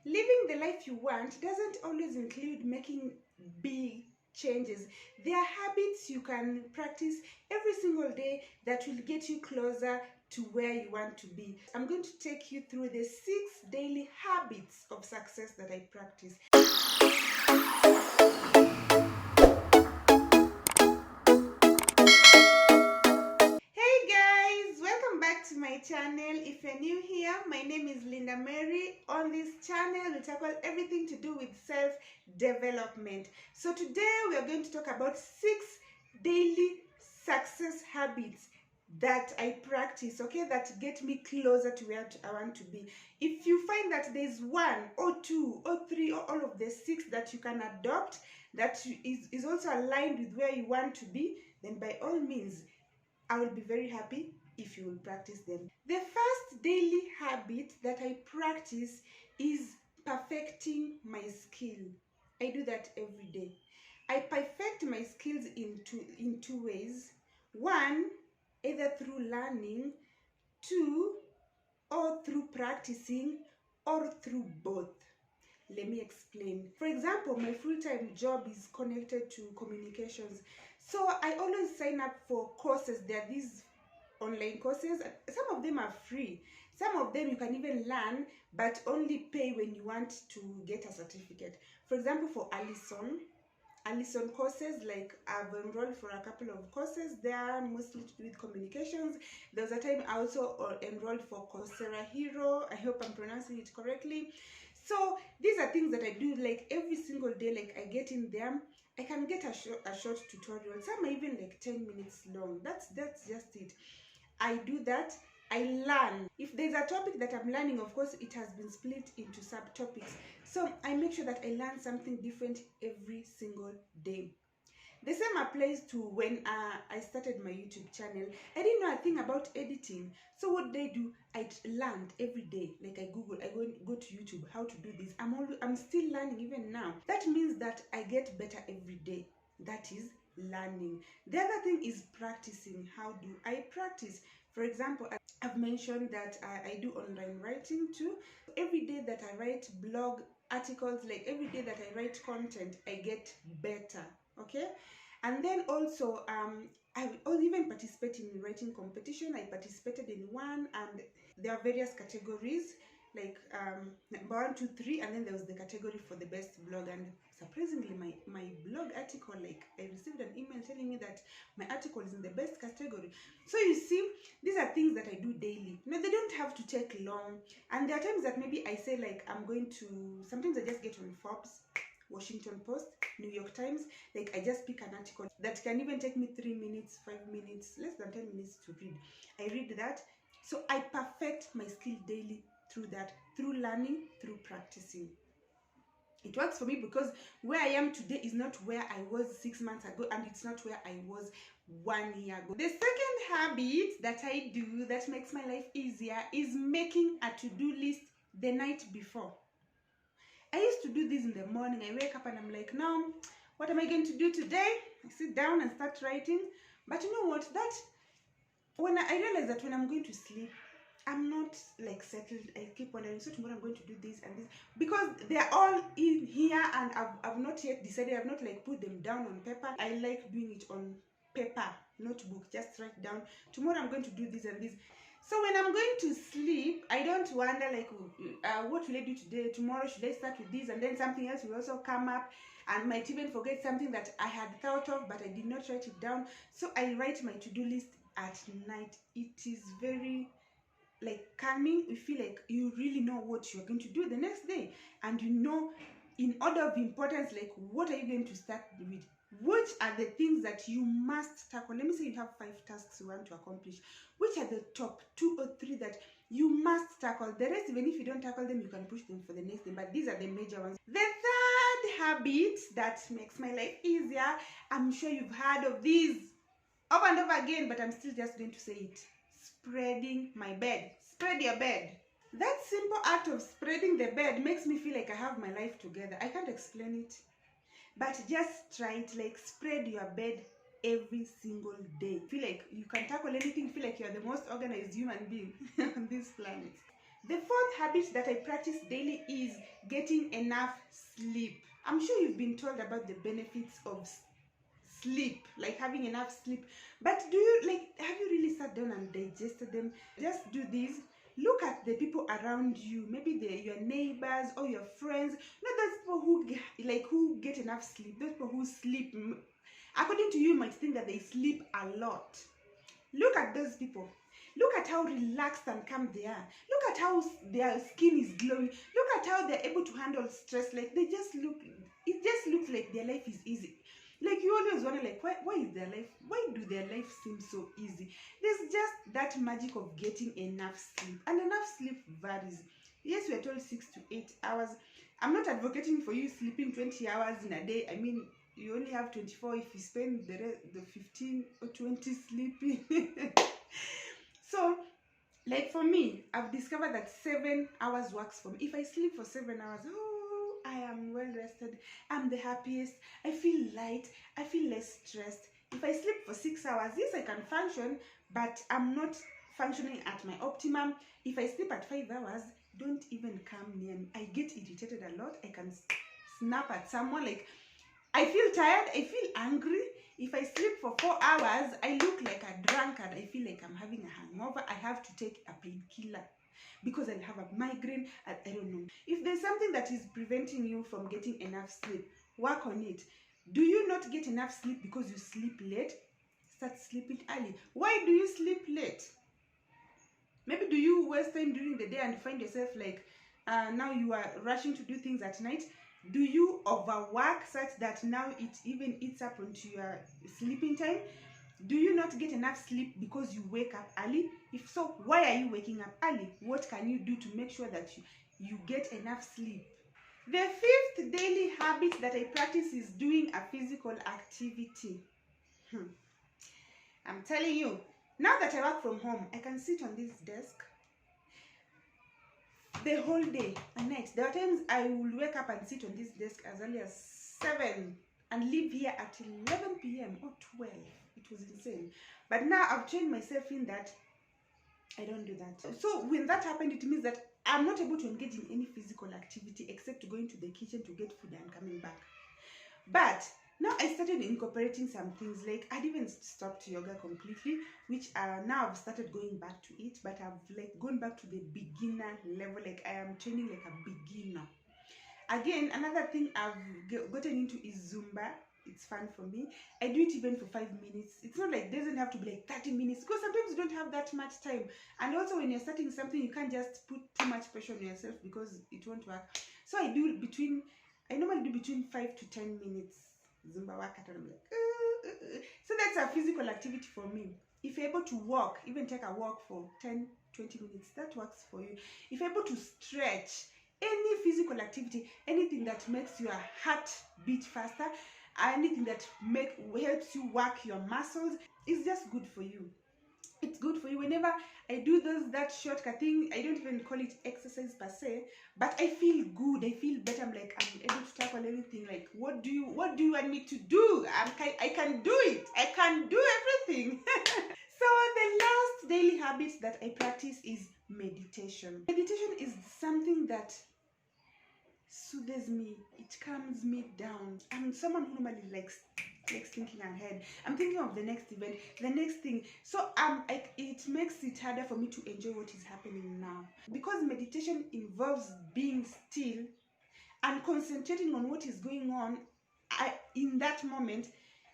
Living the life you want doesn't always include making big changes. There are habits you can practice every single day that will get you closer to where you want to be. I'm going to take you through the 6 daily habits of success that I practice. Hey guys, welcome back to my channel. If you're new here, my name is Linda Mary. On this channel, we tackle everything to do with self-development. So today we are going to talk about 6 daily success habits that I practice, okay, that get me closer to where I want to be. If you find that there's 1 or 2 or 3 or all of the 6 that you can adopt that is also aligned with where you want to be, then by all means, I will be very happy if you will practice them. The first daily habit that I practice is perfecting my skill. I do that every day. I perfect my skills in two ways. One, either through learning. Two, or through practicing, or through both. Let me explain. For example, my full-time job is connected to communications. So I always sign up for courses. There are these online courses. Some of them are free. Some of them you can even learn, but only pay when you want to get a certificate. For example, for Allison courses, like I've enrolled for a couple of courses there, mostly to do with communications. There was a time I also enrolled for Coursera Hero. I hope I'm pronouncing it correctly. So these are things that I do like every single day. Like I get in there, I can get a short tutorial. Some are even like 10 minutes long. That's just it. I do that. I learn. If there's a topic that I'm learning, of course, it has been split into subtopics. So I make sure that I learn something different every single day. The same applies to when I started my YouTube channel. I didn't know a thing about editing. So what did I do? I learned every day. Like I Google, I go to YouTube, how to do this. I'm still learning even now. That means that I get better every day. That is learning. The other thing is practicing. How do I practice? For example, I've mentioned that I do online writing too. Every day that I write blog articles, like every day that I write content, I get better. Okay, and then also I will even participate in writing competition. I participated in one, and there are various categories, like number 1, 2, 3, and then there was the category for the best blog. And surprisingly, my blog article, like I received an email telling me that my article is in the best category. So you see, these are things that I do daily. They don't have to take long. And there are times that maybe I say, like, I'm going to, sometimes I just get on Forbes, Washington Post, New York Times. Like I just pick an article that can even take me 3 minutes, 5 minutes, less than 10 minutes to read. I read that. So I perfect my skill daily through that, through learning, through practicing. It works for me because where I am today is not where I was 6 months ago, and it's not where I was 1 year ago. The second habit that I do that makes my life easier is making a to-do list the night before. I used to do this in the morning. I wake up and I'm like, no, what am I going to do today? I sit down and start writing. But you know what? When I realize that when I'm going to sleep, I'm not like settled. I keep wondering, so tomorrow I'm going to do this and this, because they're all in here and I've not yet decided. I've not like put them down on paper. I like doing it on paper, notebook. Just write down, tomorrow I'm going to do this and this. So when I'm going to sleep, I don't wonder like, what will I do today? Tomorrow should I start with this? And then something else will also come up, and might even forget something that I had thought of but I did not write it down. So I write my to-do list at night. It is very like calming. You feel like you really know what you're going to do the next day, and you know in order of importance, like what are you going to start with, which are the things that you must tackle. Let me say you have 5 tasks you want to accomplish. Which are the top 2 or 3 that you must tackle? The rest, even if you don't tackle them, you can push them for the next day, but these are the major ones. The third habit that makes my life easier, I'm sure you've heard of these over and over again, but I'm still just going to say it: spreading my bed. Spread your bed. That simple act of spreading the bed makes me feel like I have my life together. I can't explain it, but just try it. Like spread your bed every single day. Feel like you can tackle anything. Feel like you're the most organized human being on this planet. The fourth habit that I practice daily is getting enough sleep. I'm sure you've been told about the benefits of sleep, like having enough sleep, but have you really sat down and digested them? Just do this. Look at the people around you, maybe your neighbors or your friends, not those people who get enough sleep. Those people who sleep, according to you, might think that they sleep a lot. Look at those people. Look at how relaxed and calm they are. Look at how their skin is glowing. Look at how they're able to handle stress. Like it just looks like their life is easy. Like you always wonder, like, why do their life seem so easy? There's just that magic of getting enough sleep. And enough sleep varies. Yes, we are told 6 to 8 hours. I'm not advocating for you sleeping 20 hours in a day. I mean, you only have 24 if you spend the 15 or 20 sleeping. So, like for me, I've discovered that 7 hours works for me. If I sleep for 7 hours, oh, I am well rested. I'm the happiest. I feel light. I feel less stressed. If I sleep for 6 hours, yes, I can function, but I'm not functioning at my optimum. If I sleep at 5 hours, don't even come near me. I get irritated a lot. I can snap at someone. Like, I feel tired. I feel angry. If I sleep for 4 hours, I look like a drunkard. I feel like I'm having a hangover. I have to take a painkiller because I have a migraine. I don't know. If there's something that is preventing you from getting enough sleep, work on it. Do you not get enough sleep because you sleep late? Start sleeping early. Why do you sleep late? Maybe do you waste time during the day and find yourself like now you are rushing to do things at night? Do you overwork such that now it even eats up onto your sleeping time? Do you not get enough sleep because you wake up early? If so, why are you waking up early? What can you do to make sure that you get enough sleep? The fifth daily habit that I practice is doing a physical activity. I'm telling you, now that I work from home, I can sit on this desk the whole day and night. There are times I will wake up and sit on this desk as early as 7 and leave here at 11 p.m. or 12. It was insane. But now I've trained myself in that I don't do that. So when that happened, it means that I'm not able to engage in any physical activity except going to the kitchen to get food and coming back. But now I started incorporating some things. Like I'd even stopped yoga completely, which now I've started going back to it, but I've like gone back to the beginner level. Like I am training like a beginner. Again, another thing I've gotten into is Zumba. It's fun for me. I do it even for 5 minutes. It's not like it doesn't have to be like 30 minutes because sometimes you don't have that much time. And also when you're starting something, you can't just put too much pressure on yourself because it won't work. So I normally do between 5 to 10 minutes Zumba workout, and I'm like, So that's a physical activity for me. If you're able to walk, even take a walk for 10, 20 minutes, that works for you. If you're able to stretch, any physical activity, anything that makes your heart beat faster, anything that helps you work your muscles, is just good for you. It's good for you. Whenever I do that shortcut thing, I don't even call it exercise per se, but I feel good. I feel better. I'm like, I'm able to tackle anything. Like, what do you want me to do? I can do it. I can do everything. So the last daily habit that I practice is meditation. Meditation is something that soothes me. It calms me down. I'm someone who normally likes thinking ahead. I'm thinking of the next event, the next thing. So it makes it harder for me to enjoy what is happening now. Because meditation involves being still and concentrating on what is going on in that moment.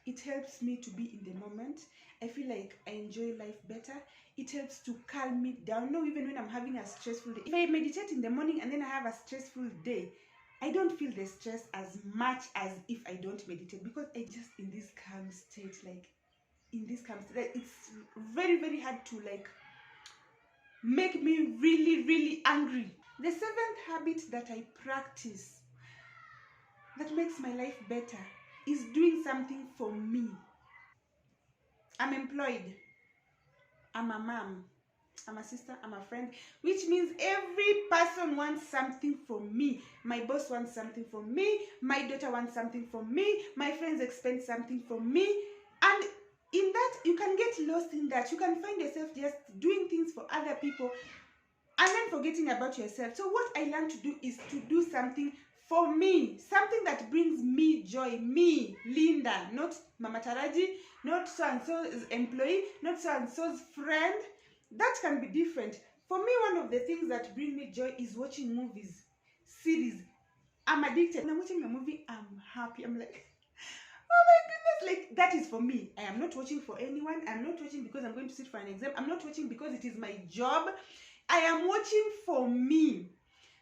It helps me to be in the moment. I feel like I enjoy life better. It helps to calm me down. No, even when I'm having a stressful day. If I meditate in the morning and then I have a stressful day, I don't feel the stress as much as if I don't meditate, because I just in this calm state, it's very, very hard to like make me really, really angry. The seventh habit that I practice that makes my life better is doing something for me. I'm employed. I'm a mom. I'm a sister, I'm a friend, which means every person wants something from me. My boss wants something from me. My daughter wants something from me. My friends expect something from me. And in that, you can get lost in that. You can find yourself just doing things for other people and then forgetting about yourself. So what I learned to do is to do something for me, something that brings me joy, me, Linda, not Mama Taraji, not so and so's employee, not so and so's friend. That can be different. For me, one of the things that bring me joy is watching movies, series. I'm addicted. When I'm watching a movie, I'm happy. I'm like, oh my goodness, like that is for me. I am not watching for anyone. I'm not watching because I'm going to sit for an exam. I'm not watching because it is my job. I am watching for me.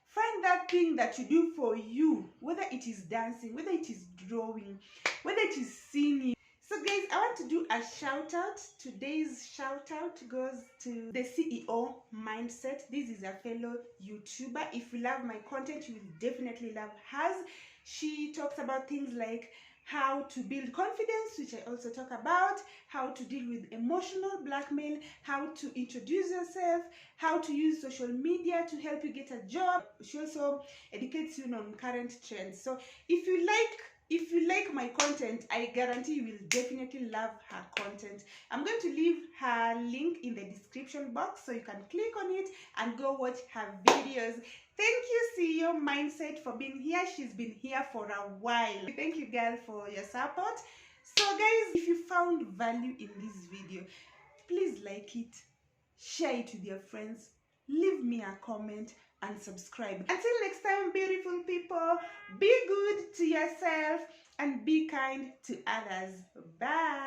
Find that thing that you do for you, whether it is dancing, whether it is drawing, whether it is singing. So guys, I want to do a shout out. Today's shout out goes to the CEO Mindset. This is a fellow YouTuber. If you love my content, you will definitely love hers. She talks about things like how to build confidence, which I also talk about, how to deal with emotional blackmail, how to introduce yourself, how to use social media to help you get a job. She also educates you on current trends. So if you like my content, I guarantee you will definitely love her content. I'm going to leave her link in the description box so you can click on it and go watch her videos. Thank you, CEO Mindset, for being here. She's been here for a while. Thank you, girl, for your support. So guys, if you found value in this video, please like it, share it with your friends, leave me a comment, and subscribe. Until next time, beautiful people, be good to yourself and be kind to others. Bye.